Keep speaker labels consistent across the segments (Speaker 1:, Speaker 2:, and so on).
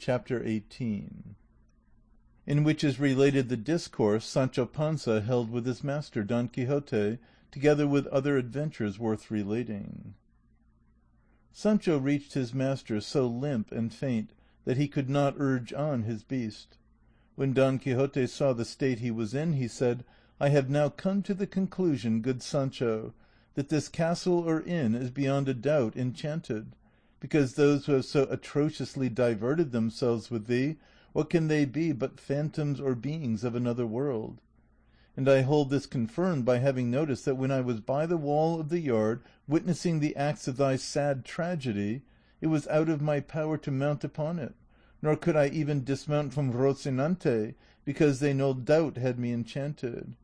Speaker 1: Chapter 18, in which is related the discourse Sancho Panza held with his master Don Quixote, together with other adventures worth relating. Sancho reached his master so limp and faint that he could not urge on his beast. When Don Quixote saw the state he was in, he said, "I have now come to the conclusion, good Sancho, that this castle or inn is beyond a doubt enchanted, because those who have so atrociously diverted themselves with thee, what can they be but phantoms or beings of another world? And I hold this confirmed by having noticed that when I was by the wall of the yard witnessing the acts of thy sad tragedy, it was out of my power to mount upon it, nor could I even dismount from Rocinante, because they no doubt had me enchanted.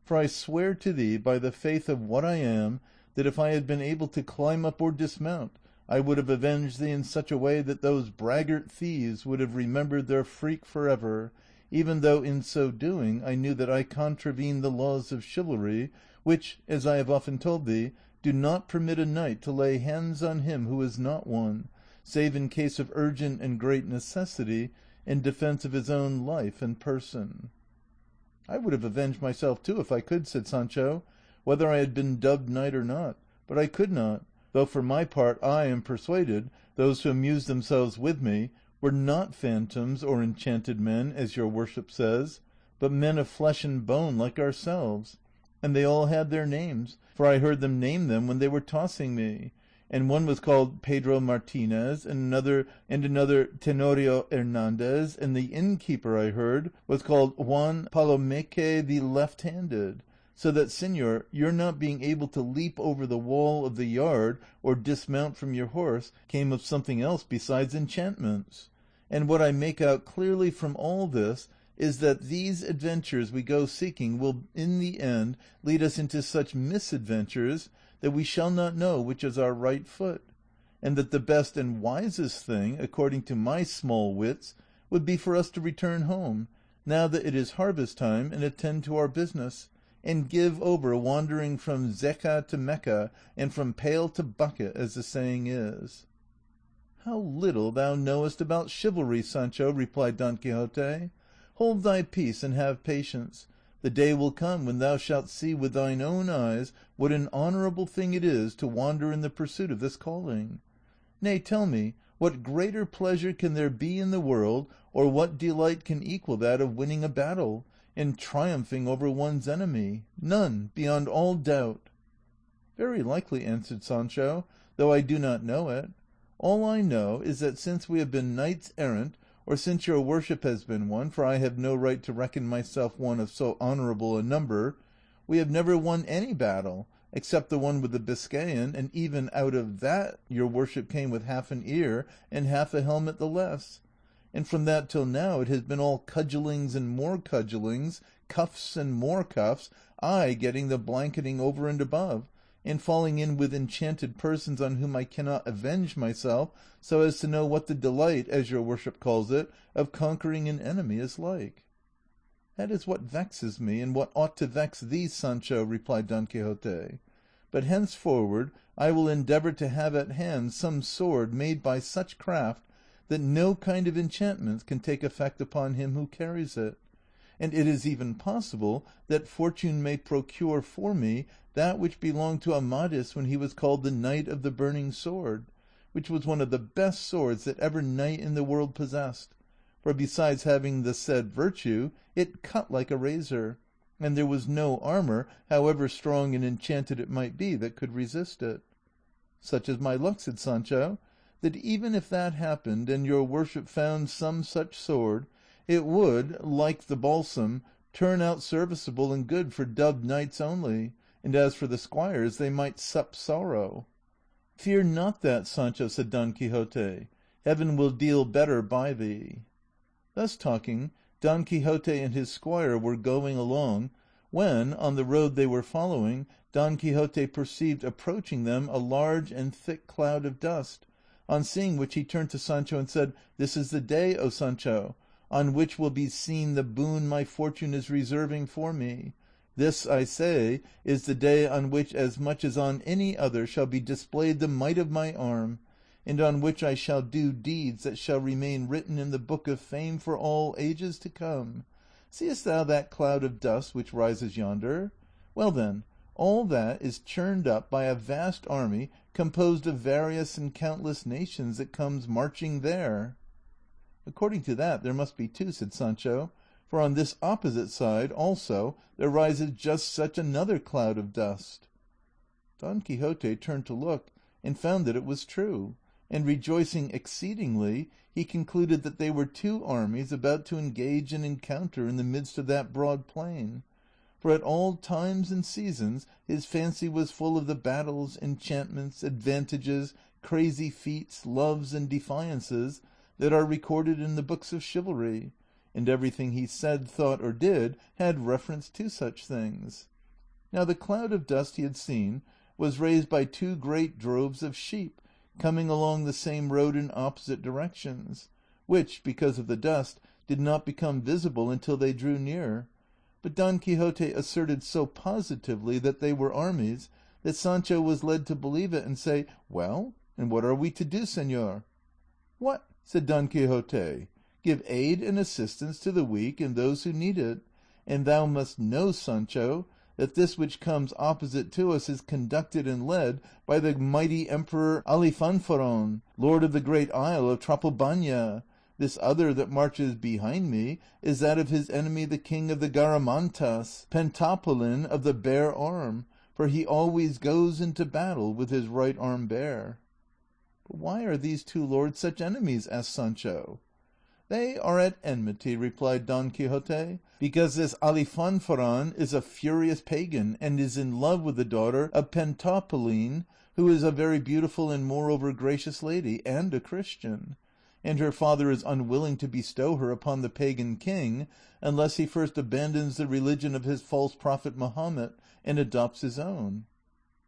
Speaker 1: For I swear to thee by the faith of what I am, that if I had been able to climb up or dismount, I would have avenged thee in such a way that those braggart thieves would have remembered their freak forever, even though in so doing I knew that I contravened the laws of chivalry, which, as I have often told thee, do not permit a knight to lay hands on him who is not one, save in case of urgent and great necessity, in defence of his own life and person." "I would have avenged myself too if I could," said Sancho, "whether I had been dubbed knight or not, but I could not, though for my part I am persuaded those who amused themselves with me were not phantoms or enchanted men, as your worship says, but men of flesh and bone like ourselves, and they all had their names, for I heard them name them when they were tossing me, and one was called Pedro Martinez, and another Tenorio Hernandez, and the innkeeper I heard was called Juan Palomeque the Left-handed, so that, señor, your not being able to leap over the wall of the yard or dismount from your horse came of something else besides enchantments. And what I make out clearly from all this is that these adventures we go seeking will in the end lead us into such misadventures that we shall not know which is our right foot, and that the best and wisest thing, according to my small wits, would be for us to return home, now that it is harvest time, and attend to our business, and give over wandering from Zeca to Mecca, and from pail to bucket, as the saying is." "How little thou knowest about chivalry, Sancho," replied Don Quixote. "Hold thy peace and have patience. The day will come when thou shalt see with thine own eyes what an honourable thing it is to wander in the pursuit of this calling. Nay, tell me, what greater pleasure can there be in the world, or what delight can equal that of winning a battle, and triumphing over one's enemy? None, beyond all doubt." "Very likely," answered Sancho, "though I do not know it. All I know is that since we have been knights errant, or since your worship has been one, for I have no right to reckon myself one of so honourable a number, we have never won any battle, except the one with the Biscayan, and even out of that your worship came with half an ear and half a helmet the less, and from that till now it has been all cudgellings and more cudgellings, cuffs and more cuffs, I getting the blanketing over and above, and falling in with enchanted persons on whom I cannot avenge myself so as to know what the delight, as your worship calls it, of conquering an enemy is like." "That is what vexes me, and what ought to vex thee, Sancho," replied Don Quixote; "but henceforward I will endeavour to have at hand some sword made by such craft that no kind of enchantments can take effect upon him who carries it, and it is even possible that fortune may procure for me that which belonged to Amadis when he was called the Knight of the Burning Sword, which was one of the best swords that ever knight in the world possessed, for besides having the said virtue, it cut like a razor, and there was no armour, however strong and enchanted it might be, that could resist it." "Such is my luck," said Sancho, "that even if that happened and your worship found some such sword, it would, like the balsam, turn out serviceable and good for dubbed knights only, and as for the squires, they might sup sorrow." "Fear not that, Sancho," said Don Quixote; "heaven will deal better by thee." Thus talking, Don Quixote and his squire were going along, when, on the road they were following, Don Quixote perceived approaching them a large and thick cloud of dust, on seeing which he turned to Sancho and said, "This is the day, O Sancho, on which will be seen the boon my fortune is reserving for me. This, I say, is the day on which as much as on any other shall be displayed the might of my arm, and on which I shall do deeds that shall remain written in the book of fame for all ages to come. Seest thou that cloud of dust which rises yonder? Well then, all that is churned up by a vast army composed of various and countless nations that comes marching there." "According to that there must be two," said Sancho, "for on this opposite side also there rises just such another cloud of dust." Don Quixote turned to look, and found that it was true, and rejoicing exceedingly, he concluded that they were two armies about to engage and encounter in the midst of that broad plain; for at all times and seasons his fancy was full of the battles, enchantments, advantages, crazy feats, loves, and defiances that are recorded in the books of chivalry, and everything he said, thought, or did had reference to such things. Now the cloud of dust he had seen was raised by two great droves of sheep coming along the same road in opposite directions, which, because of the dust, did not become visible until they drew near; but Don Quixote asserted so positively that they were armies that Sancho was led to believe it and say, "Well, and what are we to do, señor?" "What?" said Don Quixote; "give aid and assistance to the weak and those who need it; and thou must know, Sancho, that this which comes opposite to us is conducted and led by the mighty Emperor Alifanfaron, lord of the great isle of Trapobana. This other that marches behind me is that of his enemy the king of the Garamantas, Pentapolin of the bare arm, for he always goes into battle with his right arm bare." "But why are these two lords such enemies?" asked Sancho. "They are at enmity," replied Don Quixote, "because this Alifanfaron is a furious pagan, and is in love with the daughter of Pentapolin, who is a very beautiful and moreover gracious lady, and a Christian; and her father is unwilling to bestow her upon the pagan king unless he first abandons the religion of his false prophet Mahomet and adopts his own."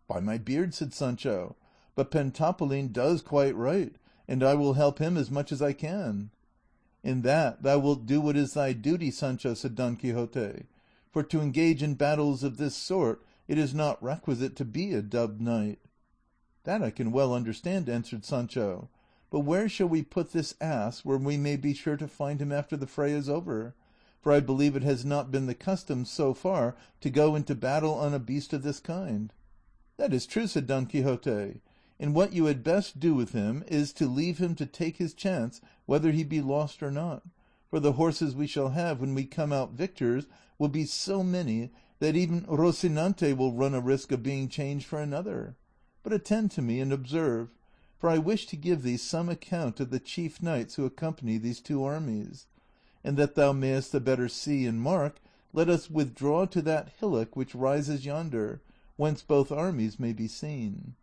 Speaker 1: "By my beard," said Sancho, "but Pentapolin does quite right, and I will help him as much as I can." "In that thou wilt do what is thy duty, Sancho," said Don Quixote, "for to engage in battles of this sort it is not requisite to be a dubbed knight." "That I can well understand," answered Sancho; "but where shall we put this ass where we may be sure to find him after the fray is over? For I believe it has not been the custom so far to go into battle on a beast of this kind." "That is true," said Don Quixote; "and what you had best do with him is to leave him to take his chance whether he be lost or not, for the horses we shall have when we come out victors will be so many that even Rocinante will run a risk of being changed for another. But attend to me and observe, for I wish to give thee some account of the chief knights who accompany these two armies; and that thou mayest the better see and mark, let us withdraw to that hillock which rises yonder, whence both armies may be seen."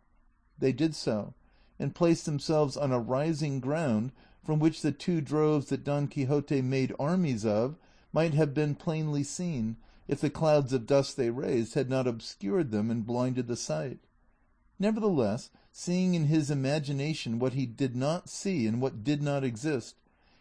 Speaker 1: They did so, and placed themselves on a rising ground from which the two droves that Don Quixote made armies of might have been plainly seen if the clouds of dust they raised had not obscured them and blinded the sight. Nevertheless, seeing in his imagination what he did not see and what did not exist,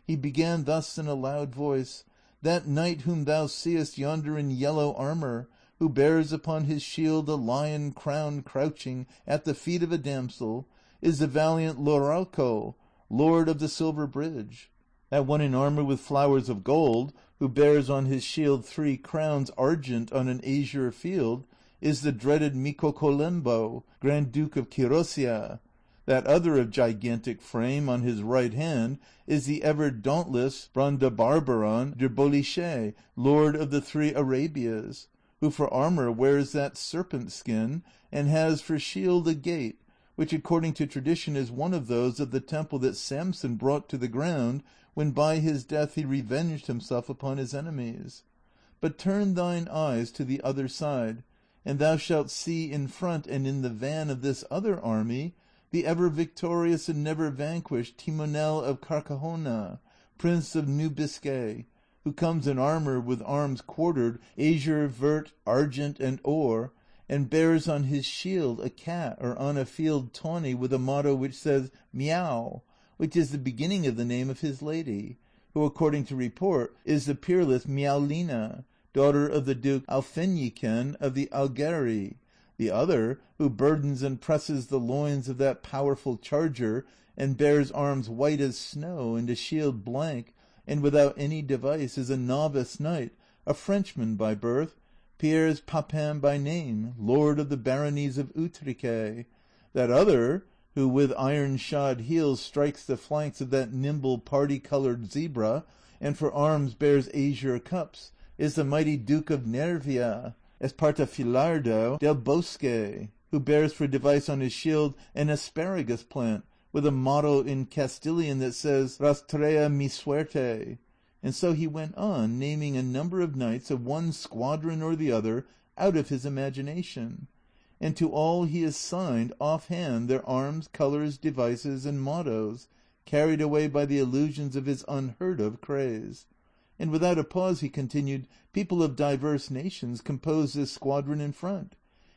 Speaker 1: he began thus in a loud voice: "That knight whom thou seest yonder in yellow armour, who bears upon his shield a lion crowned crouching at the feet of a damsel, is the valiant Loralco, lord of the Silver Bridge. That one in armour with flowers of gold, who bears on his shield 3 crowns argent on an azure field, is the dreaded Micocolembo, Grand Duke of Quirosia. That other of gigantic frame on his right hand is the ever dauntless Brandabarbaron de Bolichet, lord of the 3 Arabias, who for armour wears that serpent skin, and has for shield a gate, which according to tradition is one of those of the temple that Samson brought to the ground when by his death he revenged himself upon his enemies. But turn thine eyes to the other side, and thou shalt see in front and in the van of this other army the ever victorious and never vanquished Timonel of Carcajona, prince of New Biscay, who comes in armour with arms quartered azure, vert, argent, and or, and bears on his shield a cat or on a field tawny with a motto which says Miau, which is the beginning of the name of his lady, who according to report is the peerless Miaulina, daughter of the Duke Alfeñiquen of the Algeri. The other, who burdens and presses the loins of that powerful charger, and bears arms white as snow, and a shield blank, and without any device, is a novice knight, a Frenchman by birth, Pierre's Papin by name, lord of the baronies of Utrique. That other, who with iron-shod heels strikes the flanks of that nimble party-coloured zebra, and for arms bears azure cups, is the mighty Duke of Nervia, Espartafilardo del Bosque, who bears for device on his shield an asparagus plant, with a motto in Castilian that says, Rastrea mi suerte. And so he went on, naming a number of knights of one squadron or the other out of his imagination, and to all he assigned off-hand their arms, colours, devices, and mottos, carried away by the illusions of his unheard-of craze. And without a pause he continued, people of diverse nations compose this squadron in front.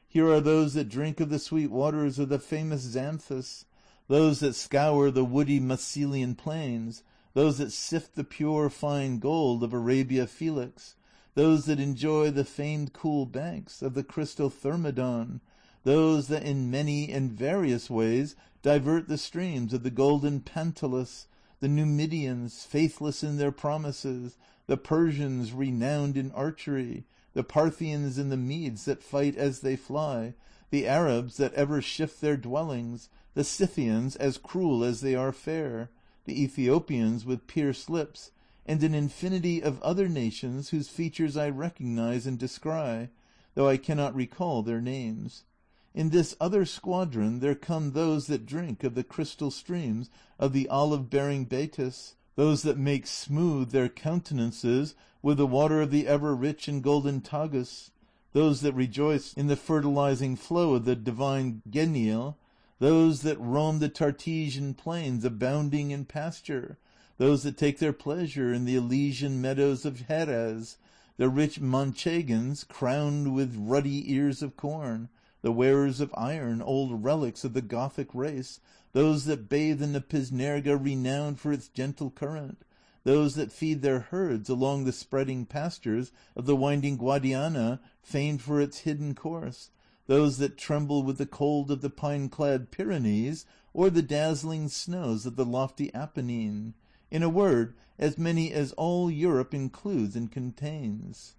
Speaker 1: Here are those that drink of the sweet waters of the famous Xanthus, those that scour the woody Massilian plains, those that sift the pure fine gold of Arabia Felix, those that enjoy the famed cool banks of the crystal Thermodon, those that in many and various ways divert the streams of the golden Pantalus, the Numidians, faithless in their promises, the Persians renowned in archery, the Parthians and the Medes that fight as they fly, the Arabs that ever shift their dwellings, the Scythians as cruel as they are fair, the Ethiopians with pierced lips, and an infinity of other nations whose features I recognize and descry, though I cannot recall their names. In this other squadron there come those that drink of the crystal streams of the olive-bearing Baetis, those that make smooth their countenances with the water of the ever-rich and golden Tagus, those that rejoice in the fertilizing flow of the divine Genil, those that roam the Tartesian plains abounding in pasture, those that take their pleasure in the Elysian meadows of Jerez, the rich Manchegans crowned with ruddy ears of corn, the wearers of iron, old relics of the Gothic race, those that bathe in the Pisnerga renowned for its gentle current, those that feed their herds along the spreading pastures of the winding Guadiana, famed for its hidden course, those that tremble with the cold of the pine-clad Pyrenees, or the dazzling snows of the lofty Apennine. In a word, as many as all Europe includes and contains.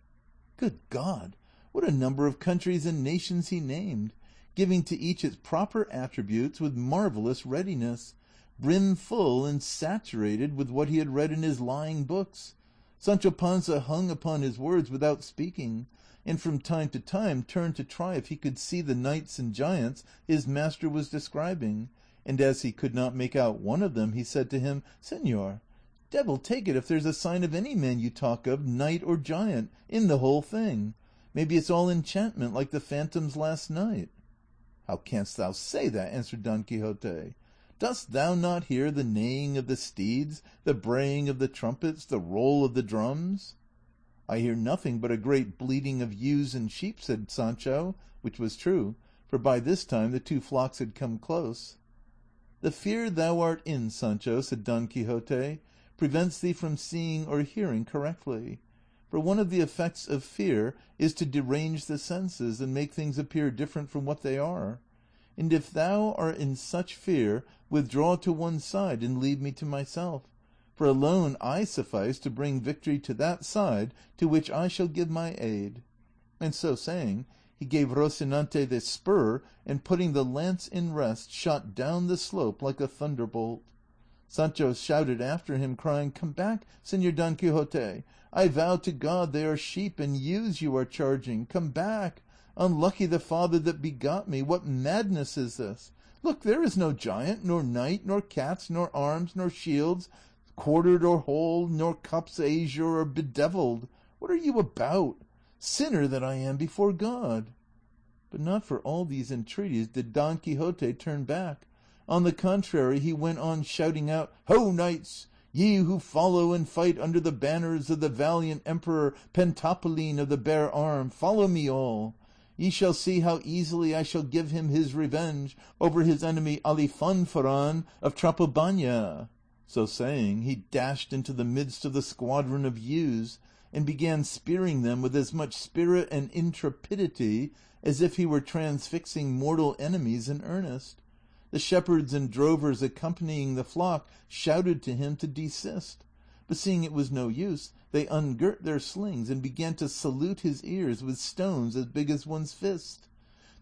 Speaker 1: Good God! What a number of countries and nations he named, giving to each its proper attributes with marvellous readiness, brim-full and saturated with what he had read in his lying books. Sancho Panza hung upon his words without speaking, and from time to time turned to try if he could see the knights and giants his master was describing, and as he could not make out one of them, he said to him, Senor, devil take it if there's a sign of any man you talk of, knight or giant, in the whole thing. Maybe it's all enchantment like the phantoms last night. How canst thou say that? Answered Don Quixote. Dost thou not hear the neighing of the steeds, the braying of the trumpets, the roll of the drums? I hear nothing but a great bleating of ewes and sheep, said Sancho, which was true, for by this time the two flocks had come close. The fear thou art in, Sancho, said Don Quixote, prevents thee from seeing or hearing correctly. For one of the effects of fear is to derange the senses and make things appear different from what they are. And if thou art in such fear, withdraw to one side and leave me to myself, for alone I suffice to bring victory to that side to which I shall give my aid. And so saying, he gave Rocinante the spur, and putting the lance in rest, shot down the slope like a thunderbolt. Sancho shouted after him, crying, Come back, Señor Don Quixote, I vow to God they are sheep and ewes you are charging. Come back, unlucky the father that begot me, what madness is this? Look, there is no giant, nor knight, nor cats, nor arms, nor shields, quartered or whole, nor cups azure or bedevilled. What are you about? Sinner that I am before God. But not for all these entreaties did Don Quixote turn back. On the contrary, he went on shouting out, Ho, knights! Ye who follow and fight under the banners of the valiant Emperor Pentapolin of the bare arm, follow me all. Ye shall see how easily I shall give him his revenge over his enemy Alifanfaron of Trapobana. So saying, he dashed into the midst of the squadron of ewes, and began spearing them with as much spirit and intrepidity as if he were transfixing mortal enemies in earnest. The shepherds and drovers accompanying the flock shouted to him to desist, but seeing it was no use, they ungirt their slings and began to salute his ears with stones as big as one's fist.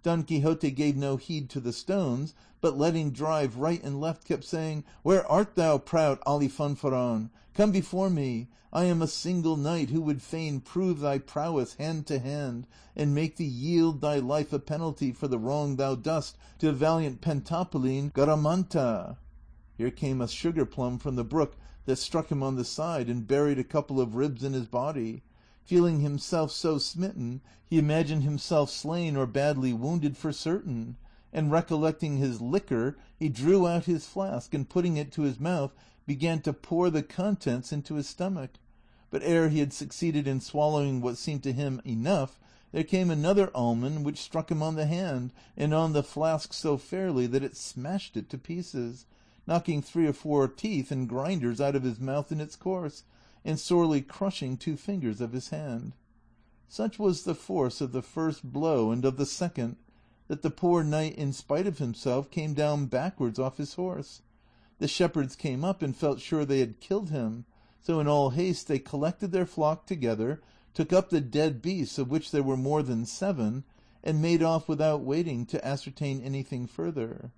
Speaker 1: Don Quixote gave no heed to the stones, but letting drive right and left kept saying, "Where art thou, proud Alifanfaron? Come before me. I am a single knight who would fain prove thy prowess hand to hand, and make thee yield thy life a penalty for the wrong thou dost to the valiant Pentapolin Garamanta." Here came a sugar plum from the brook that struck him on the side and buried a couple of ribs in his body. Feeling himself so smitten, he imagined himself slain or badly wounded for certain, and recollecting his liquor, he drew out his flask, and putting it to his mouth, began to pour the contents into his stomach. But ere he had succeeded in swallowing what seemed to him enough, there came another almond which struck him on the hand and on the flask so fairly that it smashed it to pieces, knocking 3 or 4 teeth and grinders out of his mouth in its course, and sorely crushing 2 fingers of his hand. Such was the force of the first blow and of the second, that the poor knight, in spite of himself, came down backwards off his horse. The shepherds came up and felt sure they had killed him, so in all haste they collected their flock together, took up the dead beasts, of which there were more than 7, and made off without waiting to ascertain anything further.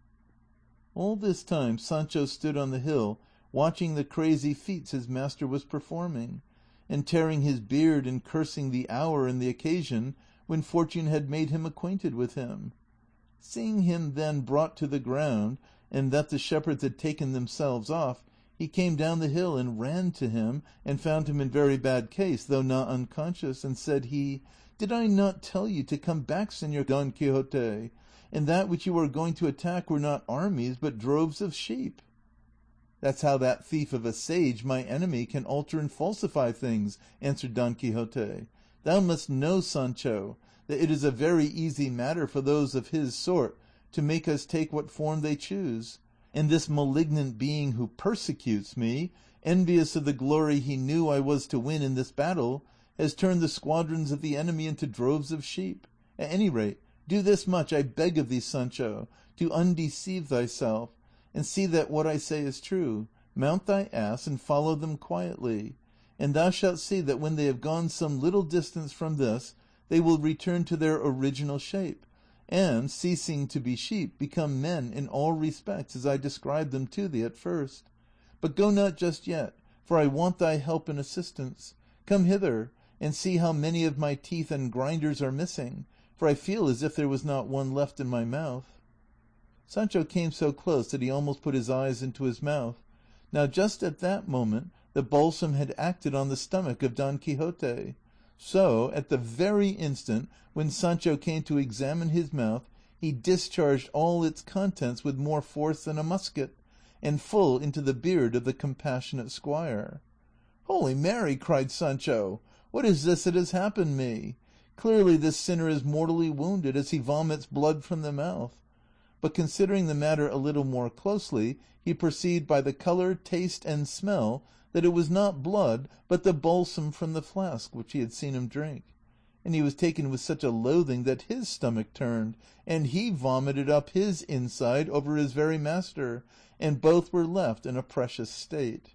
Speaker 1: All this time Sancho stood on the hill, watching the crazy feats his master was performing, and tearing his beard and cursing the hour and the occasion when fortune had made him acquainted with him. Seeing him then brought to the ground, and that the shepherds had taken themselves off, he came down the hill and ran to him, and found him in very bad case, though not unconscious, and said he, "Did I not tell you to come back, Señor Don Quixote, and that which you were going to attack were not armies, but droves of sheep?" "That's how that thief of a sage, my enemy, can alter and falsify things," answered Don Quixote. "Thou must know, Sancho, that it is a very easy matter for those of his sort to make us take what form they choose, and this malignant being who persecutes me, envious of the glory he knew I was to win in this battle, has turned the squadrons of the enemy into droves of sheep. At any rate, do this much, I beg of thee, Sancho, to undeceive thyself, and see that what I say is true. Mount thy ass and follow them quietly, and thou shalt see that when they have gone some little distance from this, they will return to their original shape, and, ceasing to be sheep, become men in all respects as I described them to thee at first. But go not just yet, for I want thy help and assistance. Come hither, and see how many of my teeth and grinders are missing, for I feel as if there was not one left in my mouth." Sancho came so close that he almost put his eyes into his mouth. Now just at that moment the balsam had acted on the stomach of Don Quixote. So, at the very instant when Sancho came to examine his mouth, he discharged all its contents with more force than a musket, and full into the beard of the compassionate squire. "Holy Mary!" cried Sancho, "what is this that has happened me? Clearly this sinner is mortally wounded, as he vomits blood from the mouth." But considering the matter a little more closely, he perceived by the colour, taste, and smell that it was not blood, but the balsam from the flask which he had seen him drink. And he was taken with such a loathing that his stomach turned, and he vomited up his inside over his very master, and both were left in a precious state.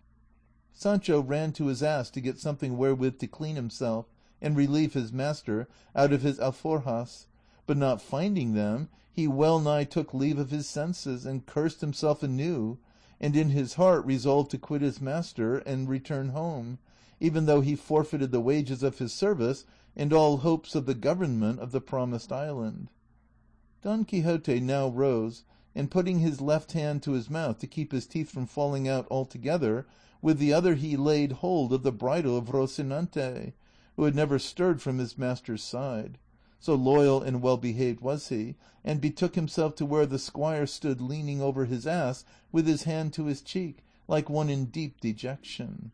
Speaker 1: Sancho ran to his ass to get something wherewith to clean himself, and relieve his master out of his alforjas, but not finding them, he well nigh took leave of his senses, and cursed himself anew, and in his heart resolved to quit his master and return home, even though he forfeited the wages of his service and all hopes of the government of the promised island. Don Quixote now rose, and putting his left hand to his mouth to keep his teeth from falling out altogether, with the other he laid hold of the bridle of Rocinante, who had never stirred from his master's side. So loyal and well behaved was he, and betook himself to where the squire stood leaning over his ass with his hand to his cheek, like one in deep dejection.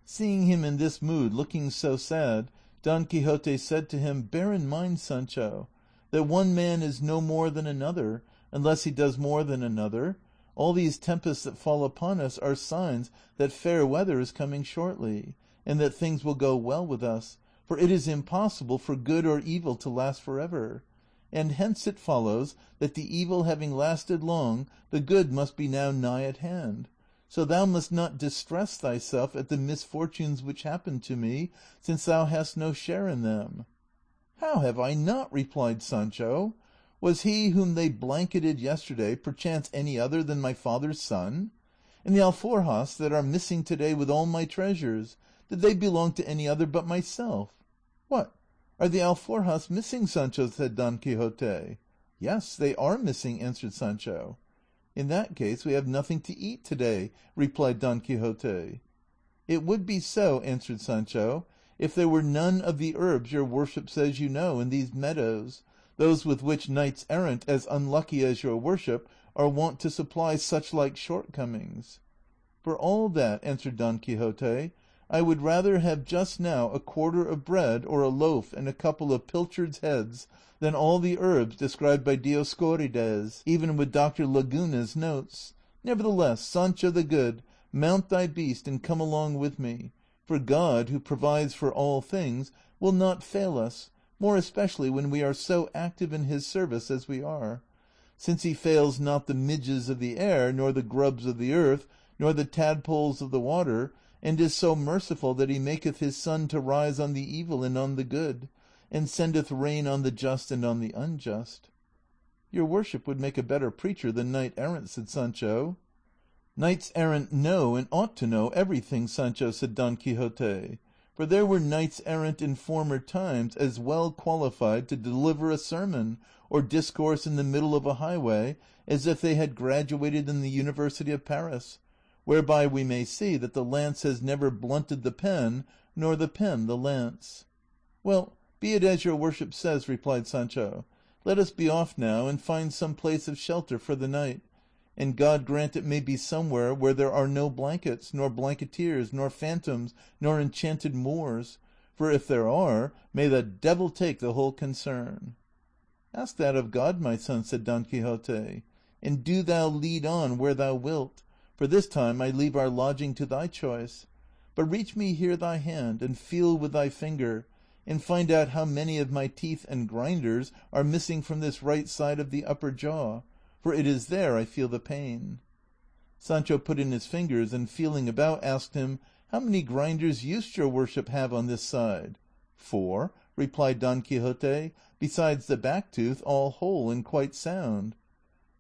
Speaker 1: Seeing him in this mood, looking so sad, Don Quixote said to him, "Bear in mind, Sancho, that one man is no more than another, unless he does more than another. All these tempests that fall upon us are signs that fair weather is coming shortly, and that things will go well with us, for it is impossible for good or evil to last forever. and hence it follows that the evil having lasted long, the good must be now nigh at hand. So thou must not distress thyself at the misfortunes which happened to me, since thou hast no share in them." "How have I not?" replied Sancho. "Was he whom they blanketed yesterday perchance any other than my father's son? And the alforjas that are missing today with all my treasures, did they belong to any other but myself?" "What, are the alforjas missing, Sancho?" said Don Quixote. "Yes, they are missing," answered Sancho. "In that case we have nothing to eat today," replied Don Quixote. "It would be so," answered Sancho, "if there were none of the herbs your worship says you know in these meadows, those with which knights errant as unlucky as your worship are wont to supply such like shortcomings." "For all that," answered Don Quixote, "I would rather have just now a quarter of bread or a loaf and a couple of pilchards' heads than all the herbs described by Dioscorides, even with Dr. Laguna's notes. Nevertheless, Sancho the Good, mount thy beast and come along with me, for God, who provides for all things, will not fail us, more especially when we are so active in his service as we are, since he fails not the midges of the air, nor the grubs of the earth, nor the tadpoles of the water, and is so merciful that he maketh his sun to rise on the evil and on the good, and sendeth rain on the just and on the unjust." "Your worship would make a better preacher than knight errant," said Sancho. "Knights errant know and ought to know everything, Sancho," said Don Quixote, "for there were knights errant in former times as well qualified to deliver a sermon or discourse in the middle of a highway as if they had graduated in the University of Paris, whereby we may see that the lance has never blunted the pen, nor the pen the lance." "Well, be it as your worship says," replied Sancho; "let us be off now and find some place of shelter for the night, and God grant it may be somewhere where there are no blankets, nor blanketeers, nor phantoms, nor enchanted Moors, for if there are, may the devil take the whole concern." "Ask that of God, my son," said Don Quixote, "and do thou lead on where thou wilt, for this time I leave our lodging to thy choice; but reach me here thy hand, and feel with thy finger, and find out how many of my teeth and grinders are missing from this right side of the upper jaw, for it is there I feel the pain." Sancho put in his fingers, and feeling about asked him, "How many grinders used your worship have on this side?" "4," replied Don Quixote, "besides the back tooth, all whole and quite sound."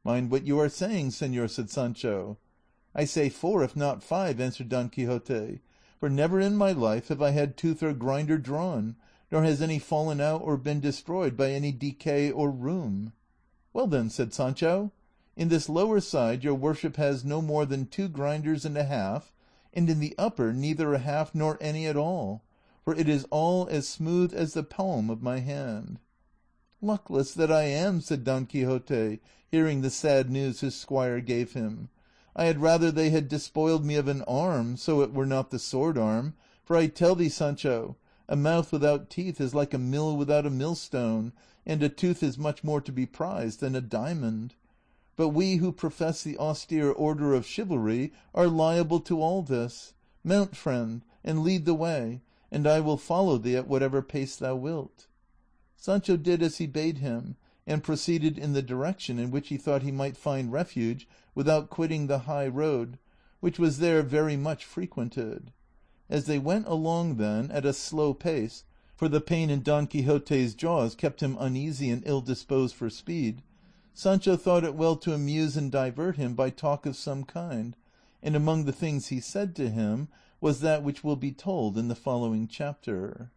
Speaker 1: "Mind what you are saying, señor," said Sancho. "I say 4, if not 5," answered Don Quixote, "for never in my life have I had tooth or grinder drawn, nor has any fallen out or been destroyed by any decay or rheum." "Well then," said Sancho, "in this lower side your worship has no more than 2 grinders and a half, and in the upper neither a half nor any at all, for it is all as smooth as the palm of my hand." "Luckless that I am," said Don Quixote, hearing the sad news his squire gave him. "I had rather they had despoiled me of an arm, so it were not the sword arm, for I tell thee, Sancho, a mouth without teeth is like a mill without a millstone, and a tooth is much more to be prized than a diamond. But we who profess the austere order of chivalry are liable to all this. Mount, friend, and lead the way, and I will follow thee at whatever pace thou wilt." Sancho did as he bade him, and proceeded in the direction in which he thought he might find refuge without quitting the high road, which was there very much frequented. As they went along then at a slow pace, for the pain in Don Quixote's jaws kept him uneasy and ill disposed for speed, Sancho thought it well to amuse and divert him by talk of some kind, and among the things he said to him was that which will be told in the following chapter.